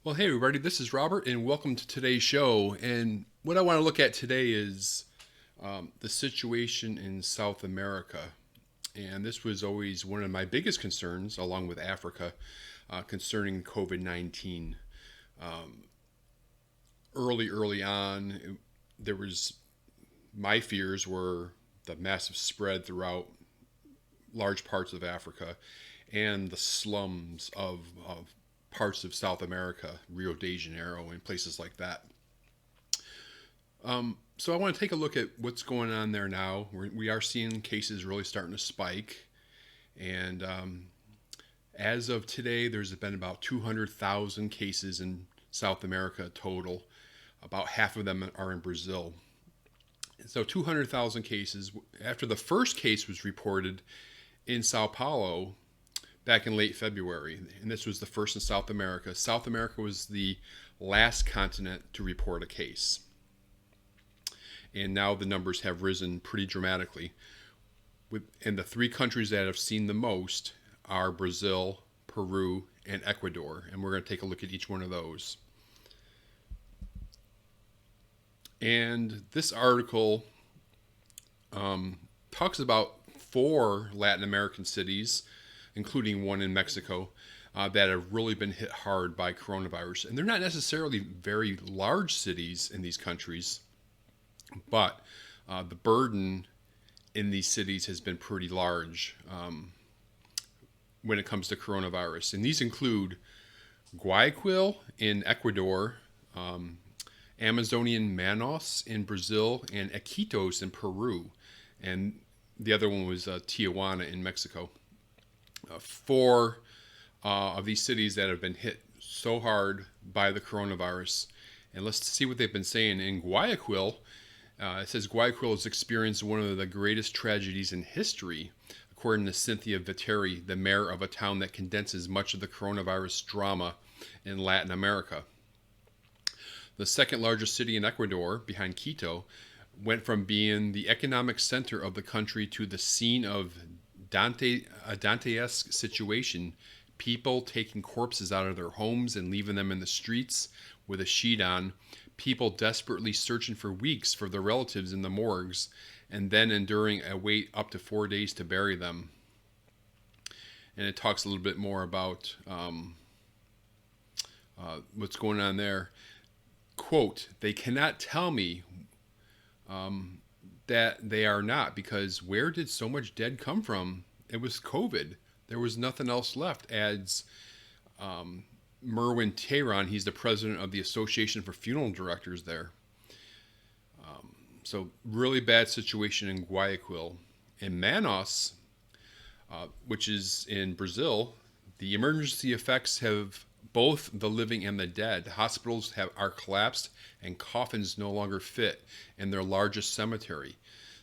Well, hey everybody, this is Robert, and welcome to today's show. And what I want to look at today is the situation in South America. And this was always one of my biggest concerns, along with Africa, concerning COVID-19. Early on, there was my fears were the massive spread throughout large parts of Africa and the slums of parts of South America, Rio de Janeiro, and places like that. So I want to take a look at what's going on there now. We are seeing cases really starting to spike. And as of today, there's been about 200,000 cases in South America total. About half of them are in Brazil. So 200,000 cases. After the first case was reported in Sao Paulo back in late February, and this was the first in South America. South America was the last continent to report a case. And now the numbers have risen pretty dramatically. And the three countries that have seen the most are Brazil, Peru, and Ecuador. And we're going to take a look at each one of those. And this article talks about 4 Latin American cities, including one in Mexico, that have really been hit hard by coronavirus. And they're not necessarily very large cities in these countries, but the burden in these cities has been pretty large when it comes to coronavirus. And these include Guayaquil in Ecuador, Amazonian Manaos in Brazil, and Iquitos in Peru. And the other one was Tijuana in Mexico. 4 of these cities that have been hit so hard by the coronavirus. And let's see what they've been saying. In Guayaquil, it says Guayaquil has experienced one of the greatest tragedies in history, according to Cynthia Viteri, the mayor of a town that condenses much of the coronavirus drama in Latin America. The second largest city in Ecuador, behind Quito, went from being the economic center of the country to the scene of a Dantesque situation, people taking corpses out of their homes and leaving them in the streets with a sheet on, people desperately searching for weeks for their relatives in the morgues, and then enduring a wait up to 4 days to bury them. And it talks a little bit more about what's going on there. Quote, "They cannot tell me that they are not, because where did so much dead come from? It was COVID. There was nothing else left," adds Merwin Tehran. He's the president of the Association for Funeral Directors there. So really bad situation in Guayaquil. In Manaus, which is in Brazil, the emergency effects have both the living and the dead. Hospitals are collapsed and coffins no longer fit in their largest cemetery.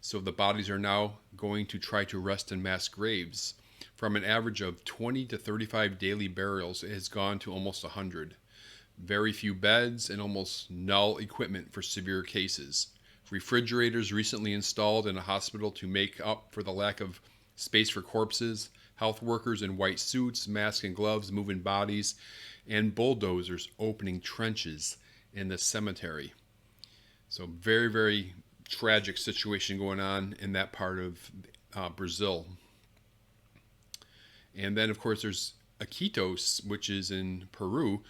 So the bodies are now going to try to rest in mass graves. From an average of 20 to 35 daily burials, it has gone to almost 100. Very few beds and almost null equipment for severe cases. Refrigerators recently installed in a hospital to make up for the lack of space for corpses. Health workers in white suits, masks and gloves moving bodies, and bulldozers opening trenches in the cemetery. So very, very tragic situation going on in that part of Brazil. And then, of course, there's Iquitos, which is in Peru.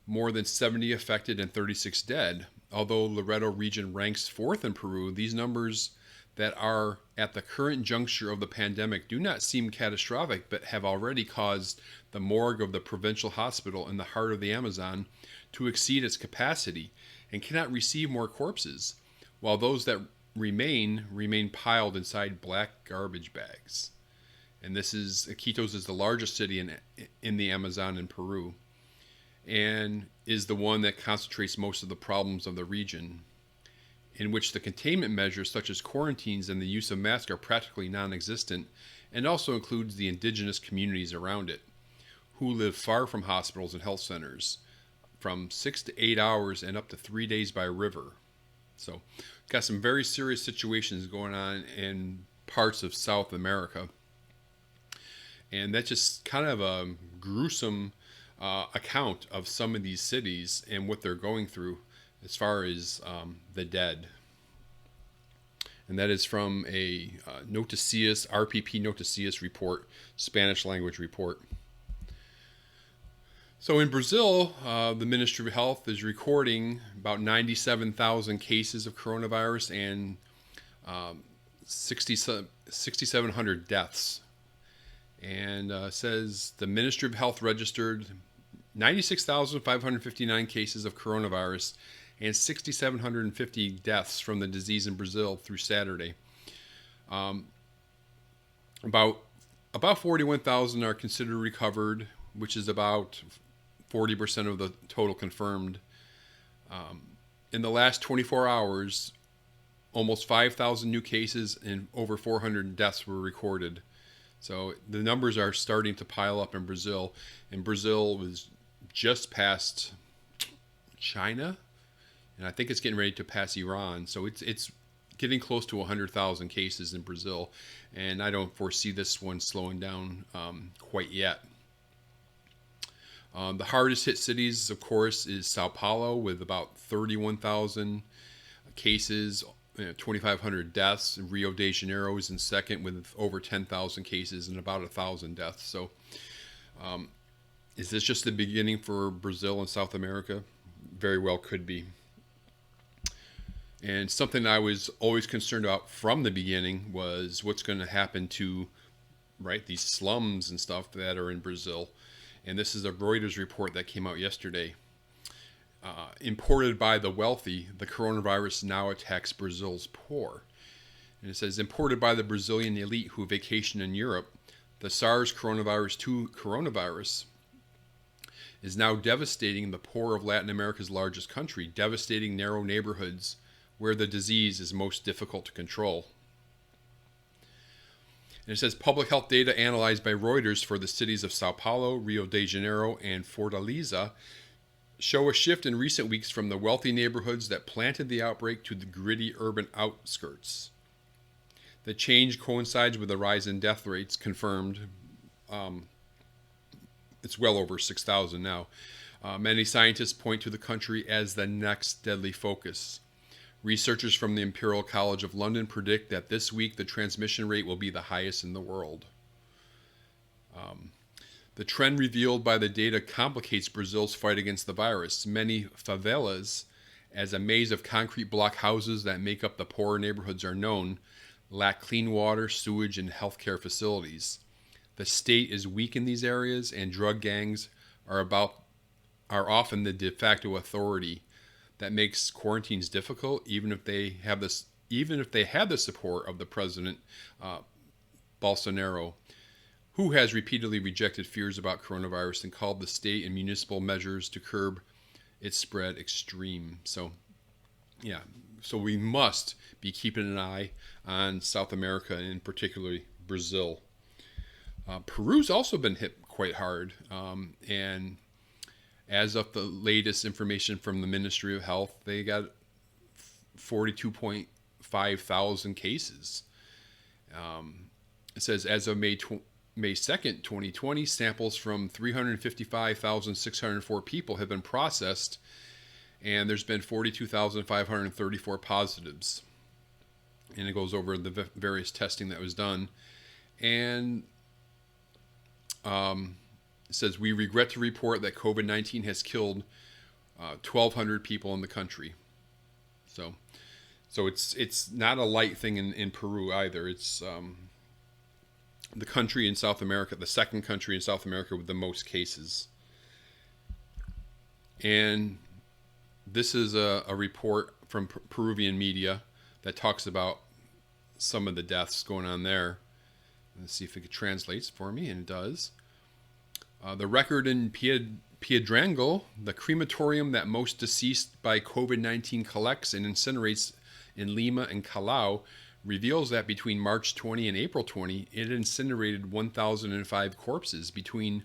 More than 70 affected and 36 dead. Although Loreto region ranks 4th in Peru, these numbers that are at the current juncture of the pandemic do not seem catastrophic, but have already caused the morgue of the provincial hospital in the heart of the Amazon to exceed its capacity and cannot receive more corpses, while those that remain piled inside black garbage bags. And Iquitos is the largest city in the Amazon in Peru, and is the one that concentrates most of the problems of the region, in which the containment measures such as quarantines and the use of masks are practically non-existent, and also includes the indigenous communities around it, who live far from hospitals and health centers, from 6 to 8 hours and up to 3 days by river. So, got some very serious situations going on in parts of South America. And that's just kind of a gruesome account of some of these cities and what they're going through as far as the dead. And that is from a Noticias, RPP Noticias report, Spanish language report. So in Brazil, the Ministry of Health is recording about 97,000 cases of coronavirus and 6,700 deaths. And says the Ministry of Health registered 96,559 cases of coronavirus and 6,750 deaths from the disease in Brazil through Saturday. About 41,000 are considered recovered, which is about 40% of the total confirmed. In the last 24 hours, almost 5,000 new cases and over 400 deaths were recorded. So the numbers are starting to pile up in Brazil. And Brazil was just past China, and I think it's getting ready to pass Iran. So it's getting close to 100,000 cases in Brazil, and I don't foresee this one slowing down quite yet. The hardest hit cities, of course, is Sao Paulo with about 31,000 cases, 2,500 deaths. Rio de Janeiro is in second with over 10,000 cases and about 1,000 deaths. So is this just the beginning for Brazil and South America? Very well could be. And something I was always concerned about from the beginning was what's going to happen to, these slums and stuff that are in Brazil. And this is a Reuters report that came out yesterday. Imported by the wealthy, the coronavirus now attacks Brazil's poor. And it says, imported by the Brazilian elite who vacation in Europe, the SARS-CoV-2 coronavirus is now devastating the poor of Latin America's largest country, devastating narrow neighborhoods where the disease is most difficult to control. And it says public health data analyzed by Reuters for the cities of Sao Paulo, Rio de Janeiro, and Fortaleza show a shift in recent weeks from the wealthy neighborhoods that planted the outbreak to the gritty urban outskirts. The change coincides with a rise in death rates confirmed. It's well over 6,000 now. Many scientists point to the country as the next deadly focus. Researchers from the Imperial College of London predict that this week the transmission rate will be the highest in the world. The trend revealed by the data complicates Brazil's fight against the virus. Many favelas, as a maze of concrete block houses that make up the poorer neighborhoods are known, lack clean water, sewage, and healthcare facilities. The state is weak in these areas, and drug gangs are often the de facto authority that makes quarantines difficult, even if they have the support of the president Bolsonaro, who has repeatedly rejected fears about coronavirus and called the state and municipal measures to curb its spread extreme. So we must be keeping an eye on South America, and particularly Brazil. Peru's also been hit quite hard, and as of the latest information from the Ministry of Health, they got 42.5 thousand cases. It says as of May 2nd, 2020, samples from 355,604 people have been processed, and there's been 42,534 positives. And it goes over the various testing that was done. And it says, we regret to report that COVID-19 has killed 1,200 people in the country. So it's not a light thing in Peru either. It's the country in South America, the second country in South America with the most cases. And this is a report from Peruvian media that talks about some of the deaths going on there. Let's see if it translates for me, and it does. The record in Piedrango, the crematorium that most deceased by COVID-19 collects and incinerates in Lima and Callao, reveals that between March 20 and April 20, it incinerated 1,005 corpses between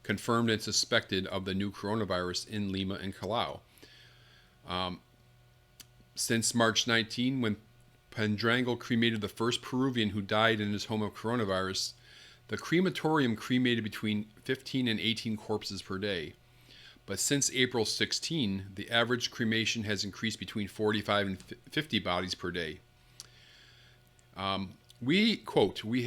confirmed and suspected of the new coronavirus in Lima and Callao. Since March 19, when Piedrango cremated the first Peruvian who died in his home of coronavirus, The crematorium cremated between 15 and 18 corpses per day. But since April 16, the average cremation has increased between 45 and 50 bodies per day. We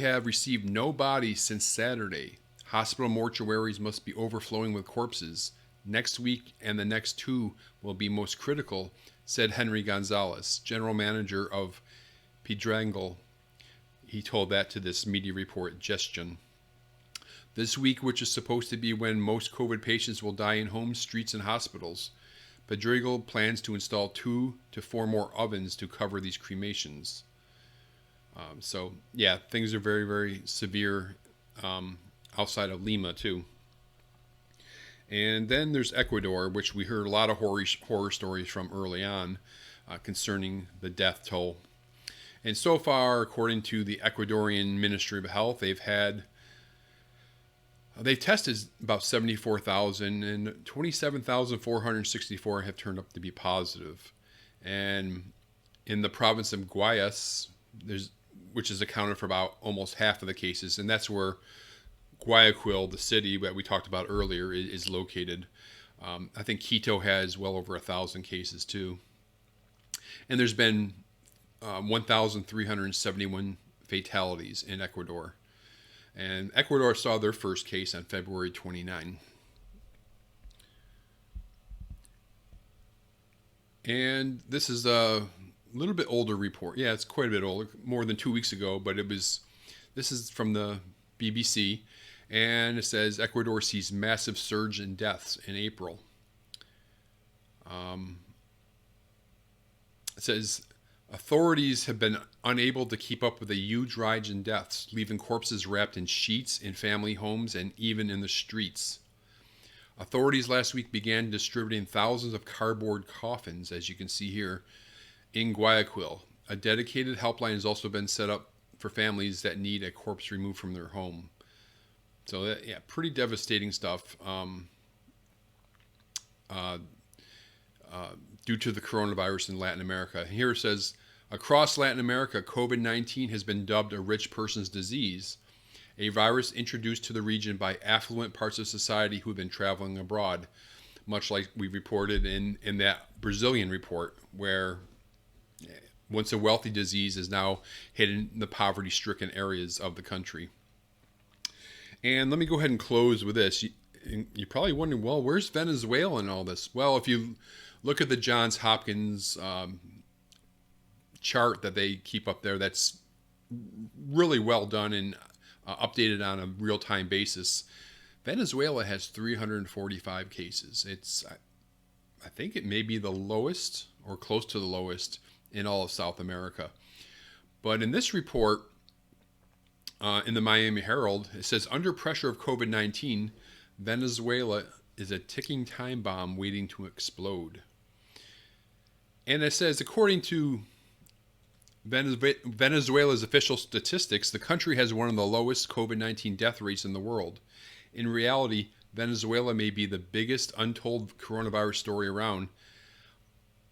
have received no bodies since Saturday. Hospital mortuaries must be overflowing with corpses. Next week and the next 2 will be most critical, said Henry Gonzalez, general manager of Pedrangal. He told that to this media report, Gestion. This week, which is supposed to be when most COVID patients will die in homes, streets, and hospitals, Pedrangal plans to install 2 to 4 more ovens to cover these cremations. Things are very, very severe outside of Lima, too. And then there's Ecuador, which we heard a lot of horror stories from early on concerning the death toll. And so far, according to the Ecuadorian Ministry of Health, they've tested about 74,000, and 27,464 have turned up to be positive. And in the province of Guayas, which is accounted for about almost half of the cases, and that's where Guayaquil, the city that we talked about earlier, is located. I think Quito has well over 1,000 cases too. And there's been 1,371 fatalities in Ecuador. And Ecuador saw their first case on February 29. And this is a little bit older report. Yeah, it's quite a bit older, more than 2 weeks ago, but this is from the BBC. And it says Ecuador sees massive surge in deaths in April. It says authorities have been unable to keep up with a huge rise in deaths, leaving corpses wrapped in sheets in family homes and even in the streets. Authorities last week began distributing thousands of cardboard coffins, as you can see here, in Guayaquil. A dedicated helpline has also been set up for families that need a corpse removed from their home. So, pretty devastating stuff due to the coronavirus in Latin America. Here it says, across Latin America, COVID-19 has been dubbed a rich person's disease, a virus introduced to the region by affluent parts of society who have been traveling abroad, much like we reported in that Brazilian report, where once a wealthy disease is now hitting the poverty-stricken areas of the country. And let me go ahead and close with this. You're probably wondering, well, where's Venezuela in all this? Well, if you look at the Johns Hopkins chart that they keep up there, that's really well done and updated on a real-time basis. Venezuela has 345 cases. I think it may be the lowest or close to the lowest in all of South America. But in this report, in the Miami Herald, it says, under pressure of COVID-19, Venezuela is a ticking time bomb waiting to explode. And it says, according to Venezuela's official statistics, the country has one of the lowest COVID-19 death rates in the world. In reality, Venezuela may be the biggest untold coronavirus story around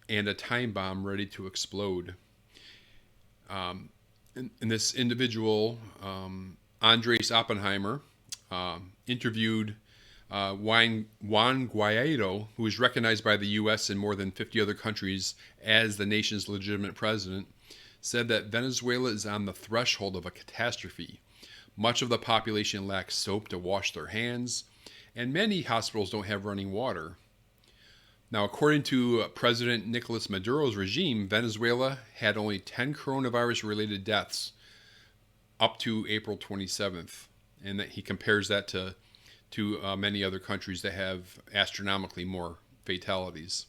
and a time bomb ready to explode. And this individual, Andres Oppenheimer, interviewed Juan Guaido, who is recognized by the U.S. and more than 50 other countries as the nation's legitimate president, said that Venezuela is on the threshold of a catastrophe. Much of the population lacks soap to wash their hands, and many hospitals don't have running water. Now, according to President Nicolas Maduro's regime, Venezuela had only 10 coronavirus-related deaths up to April 27th, and that he compares that to many other countries that have astronomically more fatalities.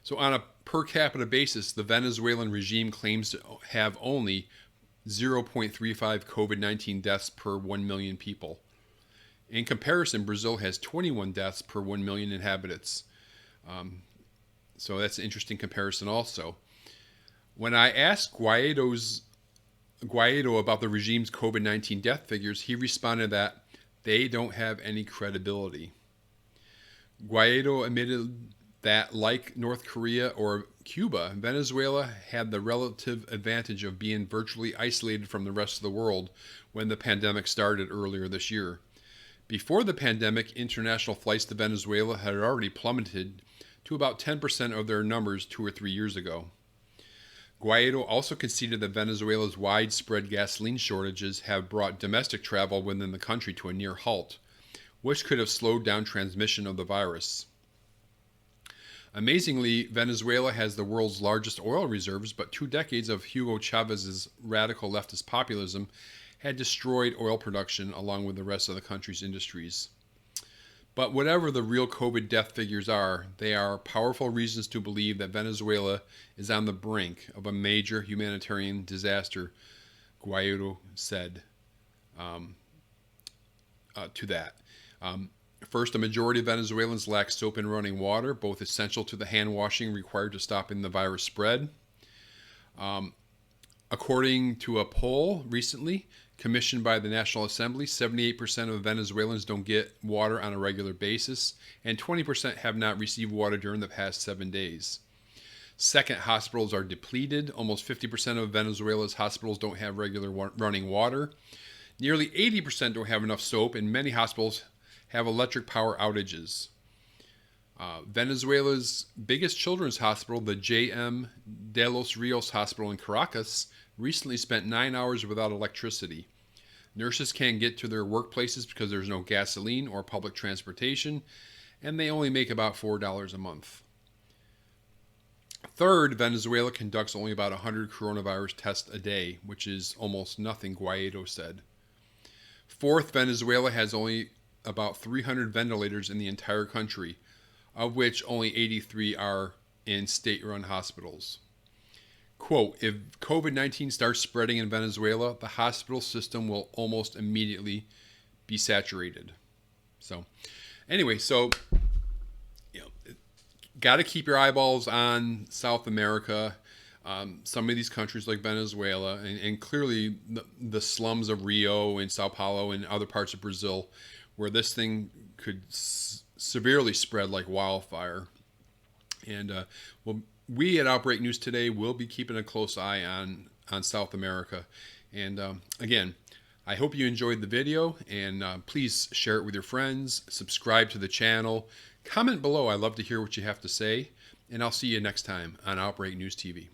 So on a per capita basis, the Venezuelan regime claims to have only 0.35 COVID-19 deaths per 1 million people. In comparison, Brazil has 21 deaths per 1 million inhabitants. So that's an interesting comparison also. When I asked Guaido about the regime's COVID-19 death figures, he responded that they don't have any credibility. Guaido admitted that, like North Korea or Cuba, Venezuela had the relative advantage of being virtually isolated from the rest of the world when the pandemic started earlier this year. Before the pandemic, international flights to Venezuela had already plummeted to about 10% of their numbers 2 or 3 years ago. Guaido also conceded that Venezuela's widespread gasoline shortages have brought domestic travel within the country to a near halt, which could have slowed down transmission of the virus. Amazingly, Venezuela has the world's largest oil reserves, but 2 decades of Hugo Chavez's radical leftist populism had destroyed oil production along with the rest of the country's industries. But whatever the real COVID death figures are, they are powerful reasons to believe that Venezuela is on the brink of a major humanitarian disaster, Guaido said to that. First, a majority of Venezuelans lack soap and running water, both essential to the hand washing required to stopping the virus spread. According to a poll recently commissioned by the National Assembly, 78% of Venezuelans don't get water on a regular basis, and 20% have not received water during the past 7 days. Second, hospitals are depleted. Almost 50% of Venezuela's hospitals don't have regular running water. Nearly 80% don't have enough soap, and many hospitals have electric power outages. Venezuela's biggest children's hospital, the J.M. de los Rios Hospital in Caracas, recently spent 9 hours without electricity. Nurses can't get to their workplaces because there's no gasoline or public transportation, and they only make about $4 a month. Third, Venezuela conducts only about 100 coronavirus tests a day, which is almost nothing, Guaido said. Fourth, Venezuela has only about 300 ventilators in the entire country, of which only 83 are in state-run hospitals. Quote, if COVID-19 starts spreading in Venezuela, the hospital system will almost immediately be saturated. So, anyway, got to keep your eyeballs on South America, some of these countries like Venezuela, and clearly the slums of Rio and Sao Paulo and other parts of Brazil, where this thing could severely spread like wildfire. And we at Outbreak News Today will be keeping a close eye on South America. And again, I hope you enjoyed the video, and please share it with your friends, subscribe to the channel, comment below. I love to hear what you have to say, and I'll see you next time on Outbreak News TV.